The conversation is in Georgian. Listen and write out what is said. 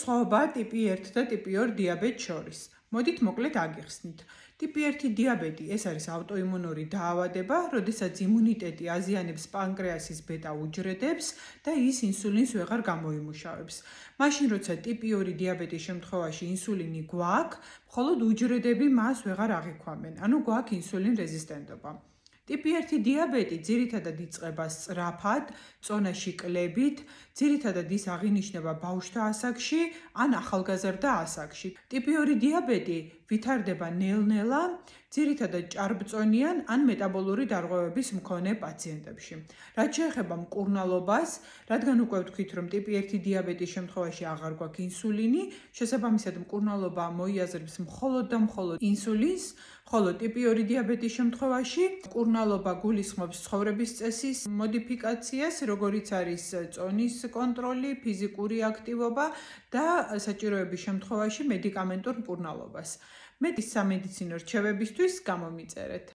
სხვაობაა ტიპი 1 და ტიპი 2 დიაბეტს შორის? მოდით მოკლედ აგიხსნით. ტიპი 1 დიაბეტი ეს არის ავტოიმუნური დაავადება, როდესაც იმუნიტეტი აზიანებს პანკრეასის ბეტა უჯრედებს და ის ინსულინს ვეღარ გამოიმუშავებს. მაშინ როცა ტიპი 2 დიაბეტის შემთხვევაში ინსულინი გვაქვს, მხოლოდ უჯრედები მას ვეღარ აღიქვამენ, ანუ გვაქვს ინსულინ რეზისტენტობა. ტიპი 1 დიაბეტი ძირითადად იწყება სწრაფად, წონაში კლებით, ძირითადად ის აღინიშნება ბავშვთა ასაკში ან ახალგაზრდა ასაკში. ტიპი 2 დიაბეტი ვითარდება ნელ-ნელა, ძირითადად ჭარბწონიან ან მეტაბოლური დარღვევების მქონე პაციენტებში. რაც შეეხება მკურნალობას, რადგან უკვე ვთქვით, რომ ტიპი 1 დიაბეტის შემთხვევაში აღარ გვაქვს ინსულინი, შესაბამისად მკურნალობა მოიაზრებს მხოლოდ და მხოლოდ ინსულინს, ხოლო ტიპი 2 დიაბეტის შემთხვევაში მკურნალობა გულისხმობს ცხოვრების წესის მოდიფიკაციას, როგორიც არის წონის კონტროლი, ფიზიკური აქტივობა და საჭიროების შემთხვევაში მედიკამენტურ მკურნალობას. მეტი სამედიცინო რჩევებისთვის გამომიწერეთ.